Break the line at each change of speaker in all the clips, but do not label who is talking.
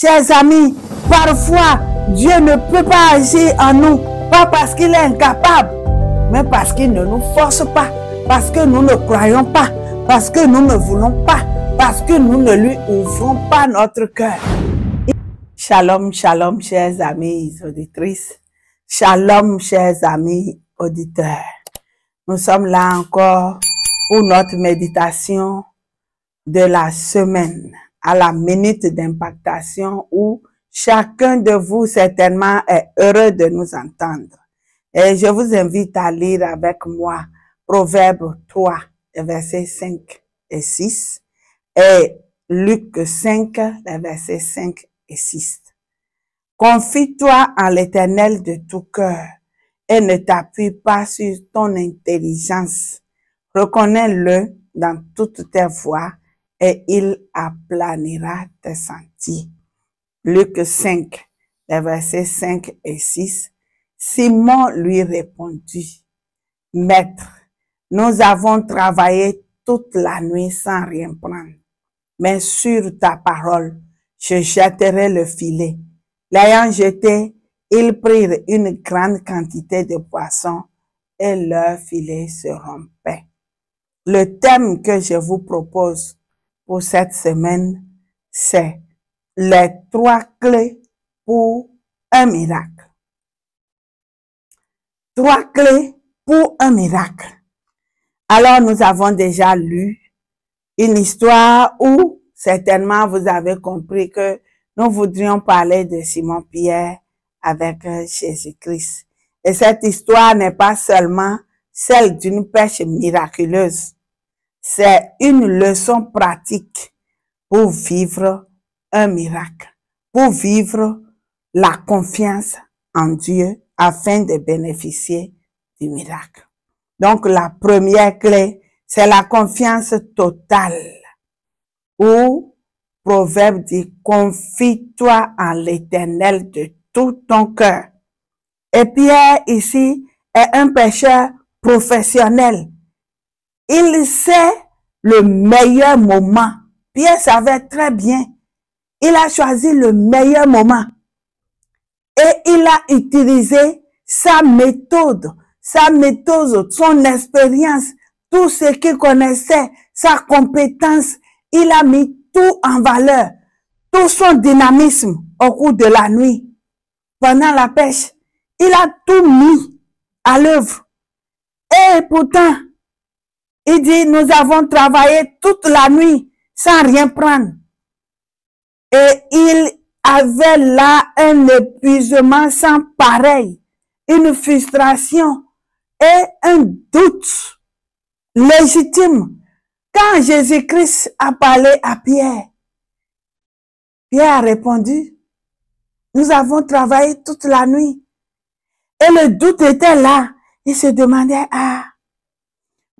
Chers amis, parfois, Dieu ne peut pas agir en nous, pas parce qu'il est incapable, mais parce qu'il ne nous force pas, parce que nous ne croyons pas, parce que nous ne voulons pas, parce que nous ne lui ouvrons pas notre cœur. Shalom, shalom, chers amis auditrices. Shalom, chers amis auditeurs. Nous sommes là encore pour notre méditation de la semaine, à la minute d'impactation où chacun de vous certainement est heureux de nous entendre. Et je vous invite à lire avec moi Proverbes 3, versets 5 et 6 et Luc 5, versets 5 et 6. Confie-toi en l'Éternel de tout cœur et ne t'appuie pas sur ton intelligence. Reconnais-le dans toutes tes voies et il aplanira tes sentiers. Luc 5, versets 5 et 6. Simon lui répondit, Maître, nous avons travaillé toute la nuit sans rien prendre, mais sur ta parole, je jetterai le filet. L'ayant jeté, ils prirent une grande quantité de poissons et leur filet se rompait. Le thème que je vous propose pour cette semaine, c'est les 3 clés pour un miracle. 3 clés pour un miracle. Alors, nous avons déjà lu une histoire où certainement vous avez compris que nous voudrions parler de Simon-Pierre avec Jésus-Christ. Et cette histoire n'est pas seulement celle d'une pêche miraculeuse. C'est une leçon pratique pour vivre un miracle, pour vivre la confiance en Dieu afin de bénéficier du miracle. Donc, la première clé, c'est la confiance totale. Ou, Proverbe dit, confie-toi en l'Éternel de tout ton cœur. Et Pierre, ici, est un pêcheur professionnel. Il sait le meilleur moment. Pierre savait très bien. Il a choisi le meilleur moment. Et il a utilisé sa méthode, son expérience, tout ce qu'il connaissait, sa compétence. Il a mis tout en valeur, tout son dynamisme au cours de la nuit, pendant la pêche. Il a tout mis à l'œuvre. Et pourtant, il dit, nous avons travaillé toute la nuit sans rien prendre. Et il avait là un épuisement sans pareil, une frustration et un doute légitime. Quand Jésus-Christ a parlé à Pierre, Pierre a répondu, nous avons travaillé toute la nuit. Et le doute était là. Il se demandait,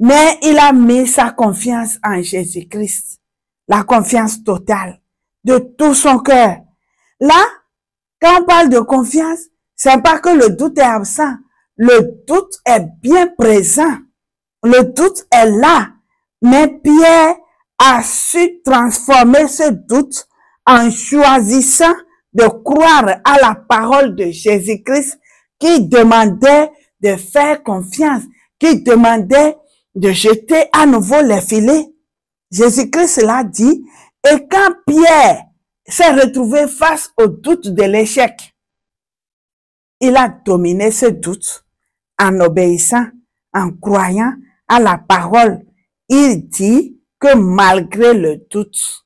mais il a mis sa confiance en Jésus-Christ, la confiance totale, de tout son cœur. Là, quand on parle de confiance, c'est pas que le doute est absent. Le doute est bien présent. Le doute est là. Mais Pierre a su transformer ce doute en choisissant de croire à la parole de Jésus-Christ qui demandait de faire confiance, qui demandait de jeter à nouveau les filets. Jésus-Christ l'a dit. Et quand Pierre s'est retrouvé face au doute de l'échec, il a dominé ce doute en obéissant, en croyant à la parole. Il dit que malgré le doute,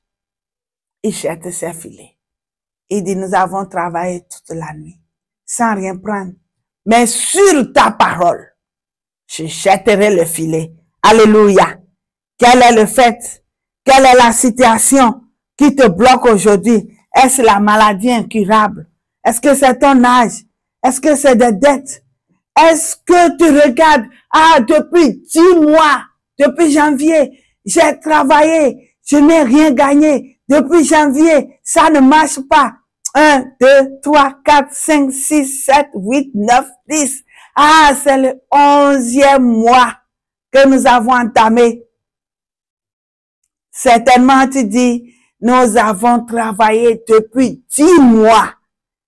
il jette ses filets. Il dit, nous avons travaillé toute la nuit, sans rien prendre. Mais sur ta parole, je jetterai le filet. Alléluia. Quel est le fait? Quelle est la situation qui te bloque aujourd'hui? Est-ce la maladie incurable? Est-ce que c'est ton âge? Est-ce que c'est des dettes? Est-ce que tu regardes, depuis 10 mois, depuis janvier, j'ai travaillé, je n'ai rien gagné. Depuis janvier, ça ne marche pas. 1, 2, 3, 4, 5, 6, 7, 8, 9, 10. C'est le 11e mois que nous avons entamé. Certainement, tu dis, Nous avons travaillé depuis 10 mois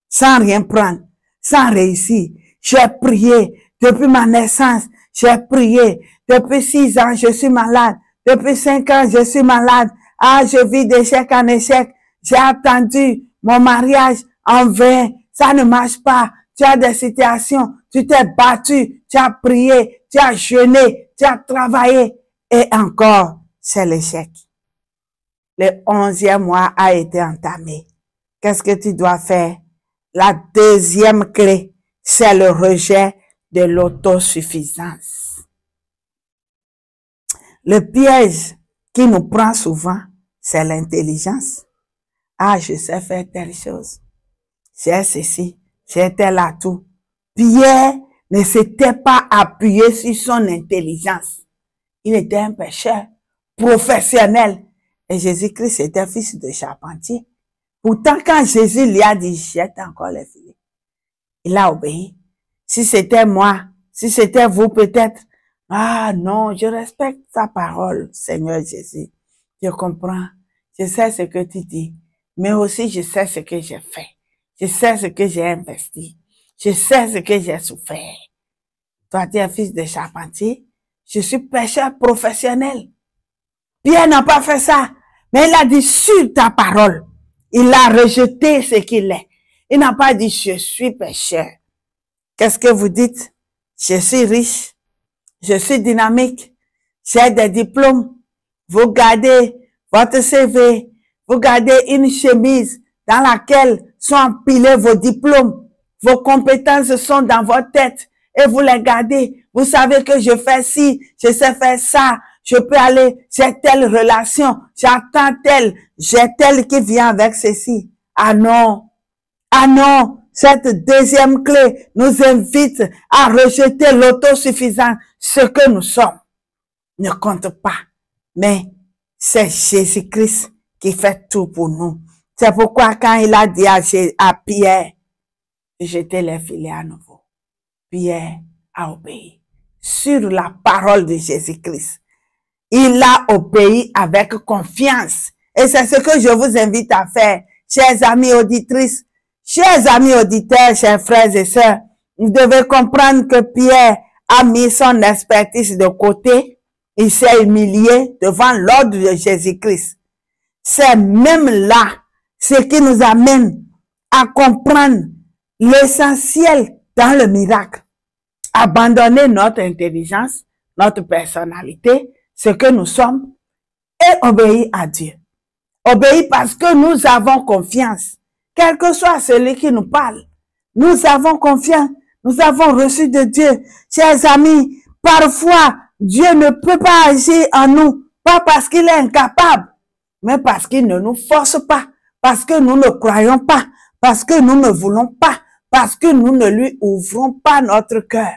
sans rien prendre, sans réussir. J'ai prié depuis ma naissance. J'ai prié depuis 6 ans, je suis malade. Depuis 5 ans, je suis malade. Ah, je vis d'échec en échec. J'ai attendu mon mariage en vain. Ça ne marche pas. Tu as des situations. Tu t'es battu. Tu as prié. Tu as jeûné. Tu as travaillé. Et encore, c'est l'échec. Le 11e mois a été entamé. Qu'est-ce que tu dois faire? La deuxième clé, c'est le rejet de l'autosuffisance. Le piège qui nous prend souvent, c'est l'intelligence. Ah, je sais faire telle chose. J'ai ceci, j'ai tel atout. Pierre ne s'était pas appuyé sur son intelligence. Il était un pêcheur professionnel. Et Jésus-Christ était fils de charpentier. Pourtant, quand Jésus lui a dit, jette encore les filets, il a obéi. Si c'était moi, si c'était vous peut-être, ah non, je respecte ta parole, Seigneur Jésus. Je comprends. Je sais ce que tu dis. Mais aussi, je sais ce que j'ai fait. Je sais ce que j'ai investi. Je sais ce que j'ai souffert. Toi, tu es fils de charpentier. Je suis pêcheur professionnel. Pierre n'a pas fait ça. Mais il a dit sur ta parole. Il a rejeté ce qu'il est. Il n'a pas dit je suis pêcheur. Qu'est-ce que vous dites? Je suis riche. Je suis dynamique. J'ai des diplômes. Vous gardez votre CV. Vous gardez une chemise dans laquelle sont empilés vos diplômes. Vos compétences sont dans votre tête et vous les gardez. Vous savez que je fais ci, je sais faire ça. Je peux aller, j'ai telle relation, j'attends telle, j'ai telle qui vient avec ceci. Ah non. Ah non. Cette deuxième clé nous invite à rejeter l'autosuffisance. Ce que nous sommes ne compte pas. Mais c'est Jésus-Christ qui fait tout pour nous. C'est pourquoi quand il a dit à Pierre, jetez les filets à nouveau, Pierre a obéi sur la parole de Jésus-Christ. Il a obéi avec confiance. Et c'est ce que je vous invite à faire, chers amis auditrices, chers amis auditeurs, chers frères et sœurs. Vous devez comprendre que Pierre a mis son expertise de côté. Il s'est humilié devant l'ordre de Jésus-Christ. C'est même là ce qui nous amène à comprendre l'essentiel dans le miracle. Abandonner notre intelligence, notre personnalité, ce que nous sommes, et obéir à Dieu. Obéir parce que nous avons confiance. Quel que soit celui qui nous parle, nous avons confiance. Nous avons reçu de Dieu. Chers amis, parfois, Dieu ne peut pas agir en nous, pas parce qu'il est incapable, mais parce qu'il ne nous force pas, parce que nous ne croyons pas, parce que nous ne voulons pas, parce que nous ne lui ouvrons pas notre cœur.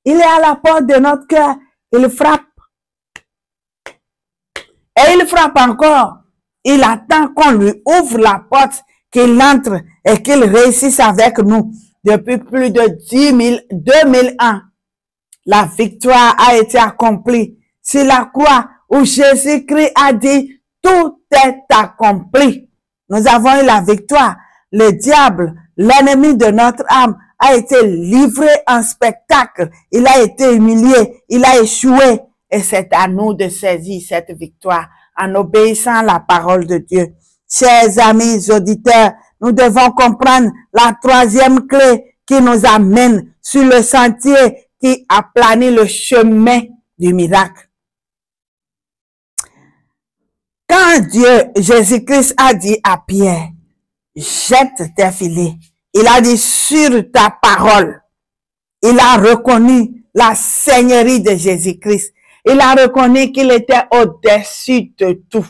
Il est à la porte de notre cœur, il frappe. Et il frappe encore. Il attend qu'on lui ouvre la porte, qu'il entre et qu'il réussisse avec nous. Depuis plus de 2000 ans, la victoire a été accomplie sur la croix où Jésus-Christ a dit tout est accompli. Nous avons eu la victoire. Le diable, l'ennemi de notre âme, a été livré en spectacle. Il a été humilié, il a échoué. Et c'est à nous de saisir cette victoire en obéissant à la parole de Dieu. Chers amis auditeurs, nous devons comprendre la troisième clé qui nous amène sur le sentier qui aplanit le chemin du miracle. Quand Jésus-Christ a dit à Pierre, jette tes filets, il a dit sur ta parole. Il a reconnu la seigneurie de Jésus-Christ. Il a reconnu qu'il était au-dessus de tout,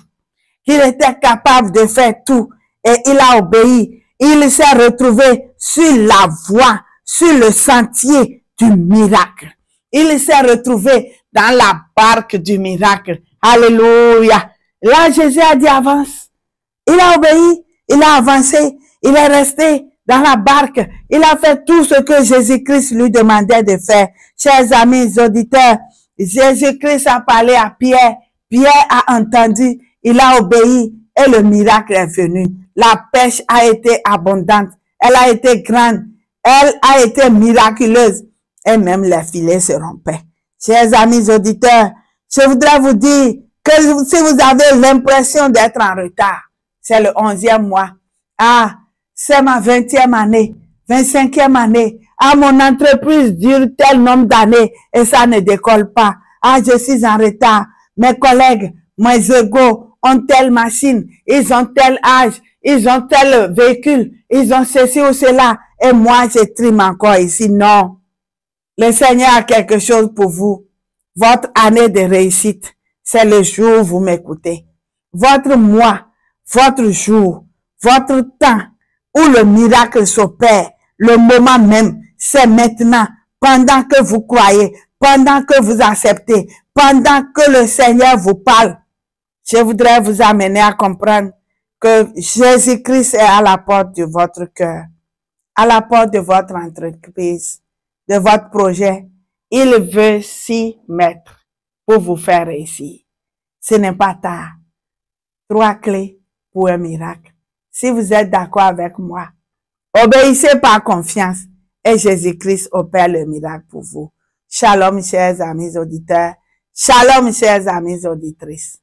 qu'il était capable de faire tout et il a obéi. Il s'est retrouvé sur la voie, sur le sentier du miracle. Il s'est retrouvé dans la barque du miracle. Alléluia. Là, Jésus a dit avance. Il a obéi, il a avancé, il est resté dans la barque. Il a fait tout ce que Jésus-Christ lui demandait de faire. Chers amis auditeurs, Jésus-Christ a parlé à Pierre. Pierre a entendu, il a obéi et le miracle est venu. La pêche a été abondante, elle a été grande, elle a été miraculeuse et même les filets se rompaient. Chers amis auditeurs, je voudrais vous dire que si vous avez l'impression d'être en retard, c'est le 11e mois. Ah, c'est ma 20e année, 25e année. Ah, mon entreprise dure tel nombre d'années et ça ne décolle pas. Ah, je suis en retard. Mes collègues, mes égaux ont telle machine, ils ont tel âge, ils ont tel véhicule, ils ont ceci ou cela. Et moi, je trime encore ici. Non. Le Seigneur a quelque chose pour vous. Votre année de réussite, c'est le jour où vous m'écoutez. Votre mois, votre jour, votre temps où le miracle s'opère, le moment même, c'est maintenant, pendant que vous croyez, pendant que vous acceptez, pendant que le Seigneur vous parle. Je voudrais vous amener à comprendre que Jésus-Christ est à la porte de votre cœur, à la porte de votre entreprise, de votre projet. Il veut s'y mettre pour vous faire réussir. Ce n'est pas tard. 3 clés pour un miracle. Si vous êtes d'accord avec moi, obéissez par confiance et Jésus-Christ opère le miracle pour vous. Shalom, chers amis auditeurs. Shalom, chers amis auditrices.